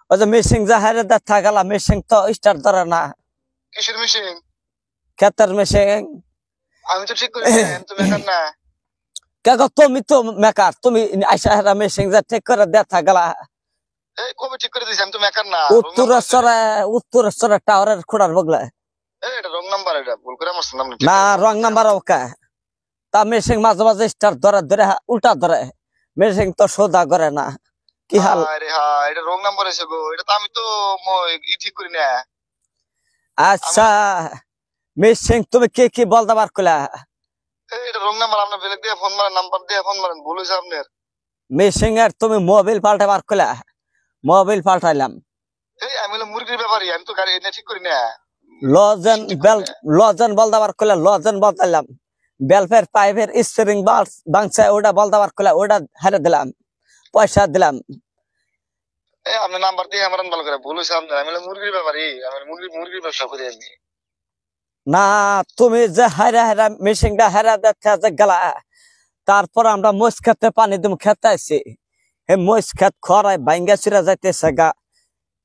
ওই যে মেশিন যা হারে দেখা গেল মেশিন তো স্টার্ট ধরে না। কিসের মেশিন? ক্ষেতের মেশিন। আমি তো ঠিক করে তুমি মেকার না। কেগো তুমি তো মেকার, তুমি আইসা হারা মেশিন যা ঠিক করে দেখা গেল। এই কবে ঠিক করে দিছি? আমি তো মেকার না। উত্তরেশ্বরে টাওয়ারের খোড়ার বগলা। এটা রং নাম্বার, এটা ভুল করে আমার নাম না রং নাম্বার ওকে। তা মেশিন মাঝে মাঝে স্টার্ট ধরে ধরে উল্টা ধরে, মেশিন তো সোজা করে না। কি হাল? আরে হ্যাঁ, এটা রং নাম্বার এসে গো। এটা তো আমি তো ঠিক করি না। আচ্ছা মেশিন তুমি কি কি বলতে পারকুলা? এটা রং নাম্বার। আপনি বেলেগ দিয়ে ফোন মারেন, নাম্বার দিয়ে ফোন মারেন, ভুল হয়েছে আপনার। মেশিন এর তুমি মোবাইল পাল্টে পারকুলা? মোবাইল পাল্টাইলাম। আমি হলো মুরগির ব্যাপারী, আমি তো গাড়ি এনে ঠিক করি না। লজেন বলতে পারকুলা? লজেন বলতাইলাম। বেলফের পাইপের স্প্রিং বাংছে ওটা বলতে পারকুলা? ওটা হারে দিলাম, পয়সা দিলাম। আপনি নাম্বার দিয়ে আমার ভালো করে, ভুল হয়েছে আপনার। আমি হলো মুরগির ব্যাপারী, আমি মুরগির ব্যবসা করি আমি। না তুমি যে হারা হারা মেশিনটা হারা দেখতে গেলা, তারপর আমরা মহিষ খেতে পানি দিম খেতে আইছি। হে মহিষ খেত খরাই ভাঙ্গা চিরা যাইতেছে গা।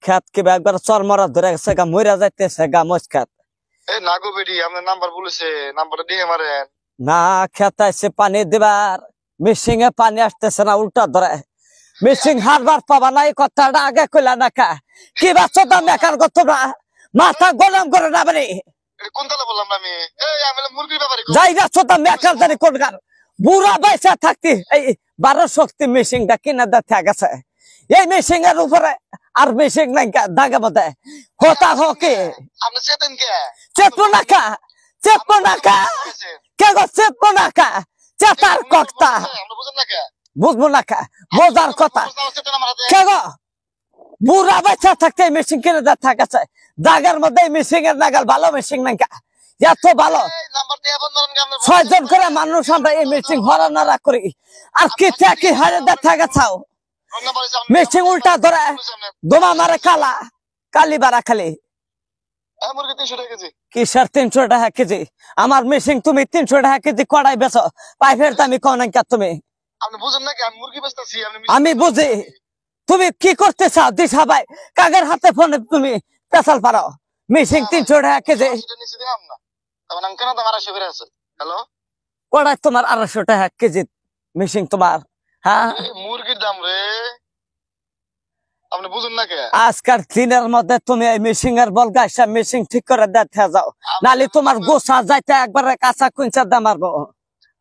খেত কিবা একবার চরমরা ধরে গেছে গা, মরা যাইতেছে গা মহিষ খেত। না গো বেডি, আপনার নাম্বার বলেছে, নাম্বারটা দিয়ে মারেন। না খেতে আইছে পানি দিবার, মেশিনে পানি আসতেছে না, উল্টা ধরে। মেশিন হারবার পাবা না, এই কথাটা আগে কইলা না কা? কি বাচ্চা দাম একার গত না, মাথা গরম করে না বাড়ি। কোনটা বললাম না আমি? আমি হলো মুরগির ব্যাপারী। যাই না ছোটা মেকার জানি কোনকার বুড়া বাইসা থাকতি এই 12 শক্তি মেশিনটা কিনা দেখা গেছে। এই মেশিন এর উপরে আর মেশিন নাই দাগে মধ্যে হতা হকে। আপনি চেতেন কে? চেতবো না কা? চেতবো না কা? কে গো চেতবো না কা? চেতার কথা বুঝবো না কা? বোঝার কথা কে গো? বুড়া বাইসা থাকতে এই মেশিন কিনে দেখা গেছে। দাগের মধ্যে মেশিন এর নাগাল ভালো মেশিন নাই কা? এত ভালো 6 জন করে মানুষ আমরা এই মেশিন হরানারা করি, আর কি হারে দেখা গেছাও। মেশিন উল্টা ধরে দোমা মারে কালা কালি বাড়া খালি। কিসের 300 টাকা কেজি? আমার মেশিন তুমি 300 টাকা কেজি কড়াই বেচো, পাইপের দামি কও না কে তুমি? আমি বুঝি তুমি কি করতে চাও। দিশা ভাই কাগের হাতে ফোনে তুমি পেশাল পারো। মেশিন 300 টাকা কেজি, কড়াই তোমার 250 টাকা কেজি মেশিন তোমার। হ্যাঁ মুরগির দাম রে, আপনি বুঝুন না কে? আজকাল দিনের মধ্যে তুমি এই মেশিন এর বলগা এসে মেশিন ঠিক করে দেখা যাও, নালে তোমার গোসা যাইতে একবারে কাঁচা কুইঞ্চা দাম মারবো।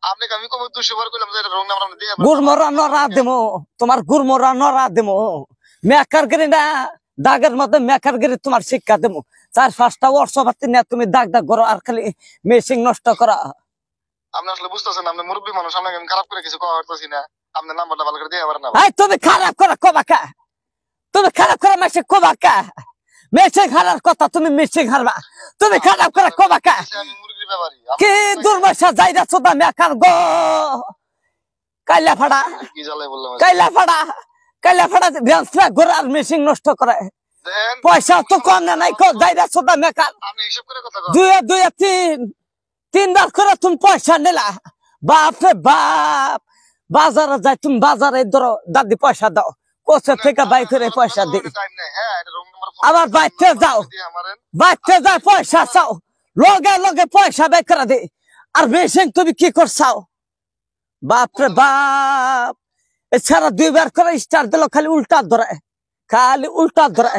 আপনাকে আমি কবে 200 বার কইলাম যে এটা রং নাম্বার দিয়ে গুড়মরা নরা দেবো, তোমার গুড়মরা নরা দেবো। মেকারগিরি না দাগের মধ্যে মেকারগিরি তোমার শিক্ষা দেবো। 4-5টা বর্ষ ভাতি না তুমি দাগ দাগ করো আর খালি মেশিন নষ্ট করা। আপনি আসলে বুঝতেছেন, আপনি মুরব্বী মানুষ, আপনাকে আমি খারাপ করে কিছু কওয়া হইতাছি না। আপনার নাম্বারটা ভালো করে দিয়ে পারেন না। এই তুমি খারাপ করে কবা কা? তুমি খারাপ করে মেশিন কবা কা? মেশিন হারার কথা তুমি মেশিন হারবা, তুমি খারাপ করে কবা কা? আমি মুরগির ব্যাপারী। কি দুর্মশা যাইরা ছোটা মেকার গো। কাইলা ফাড়া কি জ্বালাই বললাম? কাইলা ফাড়া ভ্যান্সরা ঘোরার মেশিন নষ্ট করে। পয়সা তো কম না নাই, যাইরা ছোটা মেকার। আপনি হিসাব করে কথা কন। 2-3 বার করে তুমি পয়সা নিলা। বাপ রে বাপ, বাজারে যাই তুমি বাজারে ধরো দাদি পয়সা দাও, কোচে থেকে বাই করে পয়সা দিই। আবার বাইতে যাও, বাইতে যাও পয়সা চাও, লগে লগে পয়সা বাই করে দিই। আর মেশিন তুমি কি করছাও? বাপ রে বাপ, এছাড়া 2 বার করে স্টার দিল খালি উল্টা ধরে, খালি উল্টা ধরে।